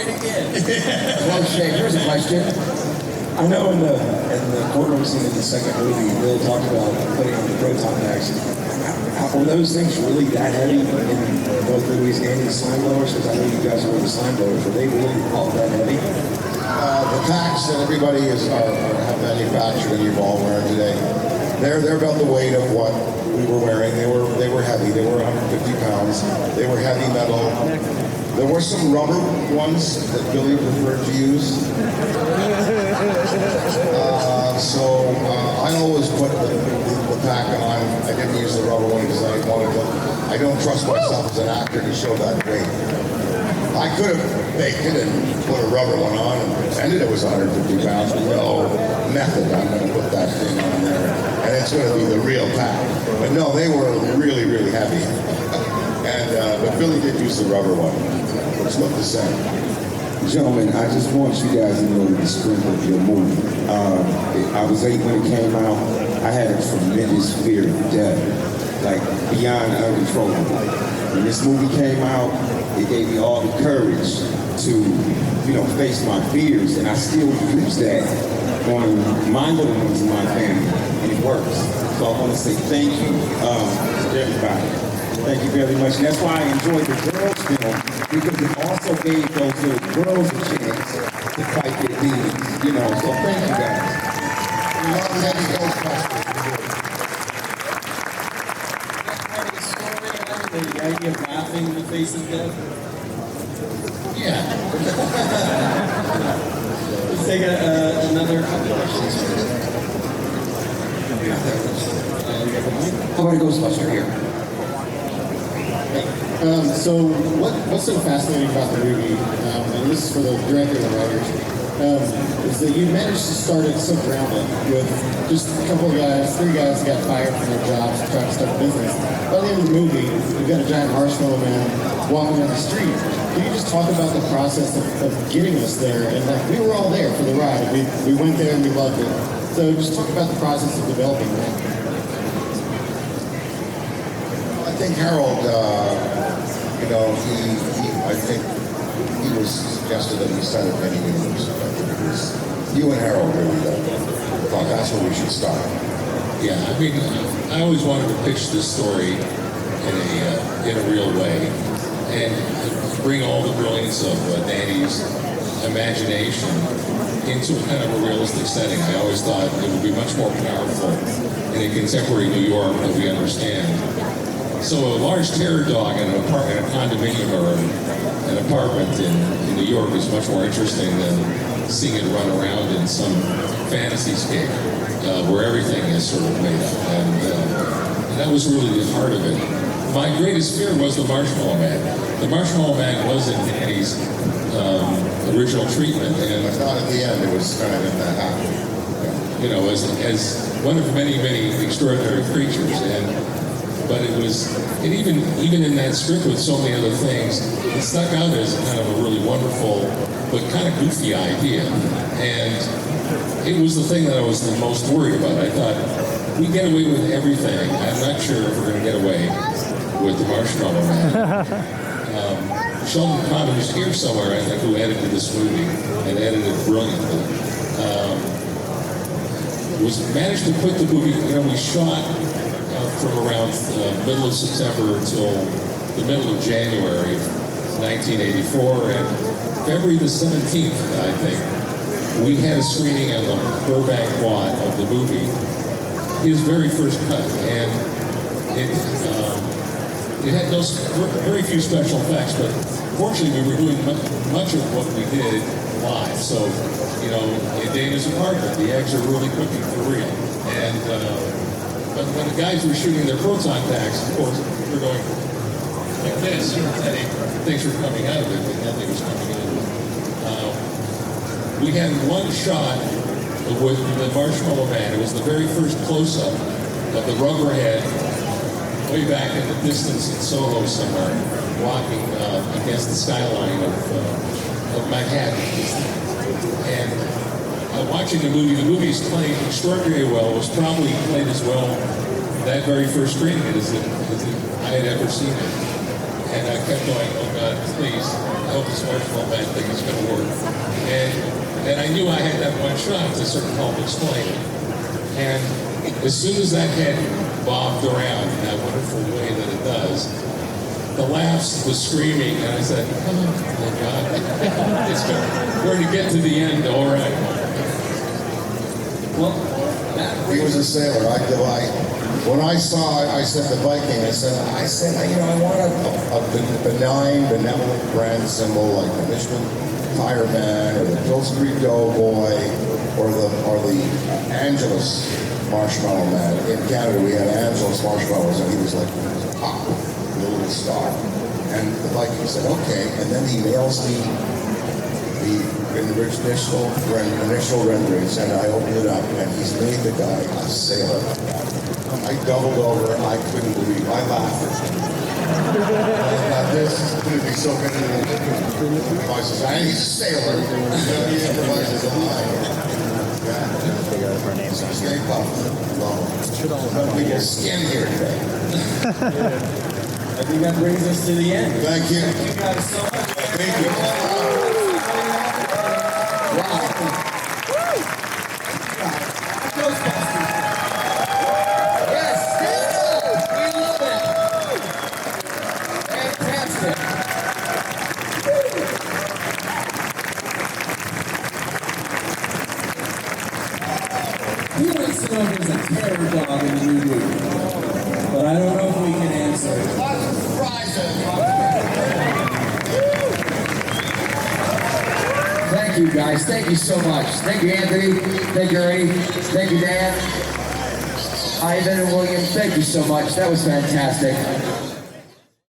right again. Well, Shay, here's a question. I know in the courtroom scene in the second movie, Bill talked about putting on the Proton packs. Were those things really that heavy in both movies and in slime blowers? Because I know you guys were the slime blowers. Were they really all that heavy? The packs that everybody have manufactured and you're all wearing today, they're about the weight of what we were wearing. They were heavy. They were 150 pounds. They were heavy metal. There were some rubber ones that Billy preferred to use. I always put the pack on. I didn't use the rubber one because I don't trust myself as an actor to show that weight. I could have faked it and put a rubber one on and pretended it was 150 pounds. No method. I'm going to put that thing on there, and it's going to be the real pack. But no, they were really, really heavy. But Billy did use the rubber one. It's looked the same. Gentlemen, I just want you guys to know the strength of your movie. I was 8 when it came out. I had a tremendous fear of death, like beyond uncontrollable. When this movie came out, it gave me all the courage to, face my fears, and I still use that on my little ones in my family, and it works. So I want to say thank you to everybody. Thank you very much. And that's why I enjoyed the girls film, because it also gave those little girls a chance to fight their demons, so thank you guys. We love heavy Ghostbusters. The idea of laughing in the face of death. Yeah. Let's take another couple questions. How about a Ghostbuster here? So what's so fascinating about the movie, and this is for the director and the writers, is that you managed to start it so grounded with just a couple of guys, 3 guys got fired from their jobs and tried to start a business. By the end of the movie, you've got a giant marshmallow man walking down the street. Can you just talk about the process of getting us there? And we were all there for the ride. We went there and we loved it. So just talk about the process of developing that. I think Harold, I think he was suggested that we start at many universe. I think it was you and Harold really thought that's where we should start. Yeah, I mean, I always wanted to pitch this story in a real way and bring all the brilliance of Danny's imagination into kind of a realistic setting. I always thought it would be much more powerful in a contemporary New York that we understand. So a large terror dog in a condominium or an apartment in New York is much more interesting than seeing it run around in some fantasy scape where everything is sort of made up. And that was really the heart of it. My greatest fear was the Marshmallow Man. The Marshmallow Man was in Danny's original treatment. And I thought at the end it was kind of in that half. As one of many, many extraordinary creatures. But even in that script with so many other things, it stuck out as kind of a really wonderful, but kind of goofy idea. And it was the thing that I was the most worried about. I thought, we get away with everything. I'm not sure if we're going to get away with the Marshmallow Man. Sheldon Cobb, who's here somewhere, I think, who edited this movie and edited it brilliantly, managed to put the movie, we shot from around middle of September until the middle of January 1984, and February the 17th, I think, we had a screening on the Burbank quad of the movie, his very first cut, and it had very few special effects, but fortunately we were doing much of what we did live. So, in Dana's apartment, the eggs are really cooking for real. And but when the guys were shooting their Proton packs, of course, they're going like this, and things were coming out of it, but nothing was coming in. We had one shot with the Marshmallow Man. It was the very first close-up of the rubber head way back in the distance in Soho somewhere, walking against the skyline of Manhattan. And watching the movie is played extraordinarily well. It was probably played as well that very first screening as I had ever seen it. And I kept going, oh God, please. hope this marshmallow man thing is going to work. And I knew I had that one shot to sort of help explain it. And as soon as that head bobbed around in that wonderful way that it does, the laughs, the screaming, and I said, oh my God, it's good. We're going to get to the end, all right. Well, He was a sailor. When I saw it, I said to Viking, I said, you know, I want a benign, benevolent brand symbol like the Michelin Tire Man or the Pillsbury Doughboy or the Angelus Marshmallow Man. In Canada, we had Angelus marshmallows, and he was like, ah, the little star. And the Viking said, okay, and then he mails me the initial renderings, and I opened it up, and he's made the guy a sailor. I doubled over, I couldn't believe, I laughed. This is going to be so good. And he's a sailor. He improvises a line. Stay puffed. We get skin here today. I think that brings us to the end. Thank you. Thank you guys so much. Thank you. Ghostbusters. Yes, we love it. Fantastic. Who wants to know if there's a terror dog in the new movie? But I don't know if we can answer it. Lots of surprises. Thank you, guys. Thank you so much. Thank you, Anthony. Thank you, Ray. Thank you, Dan. Ivan and William. Thank you so much. That was fantastic.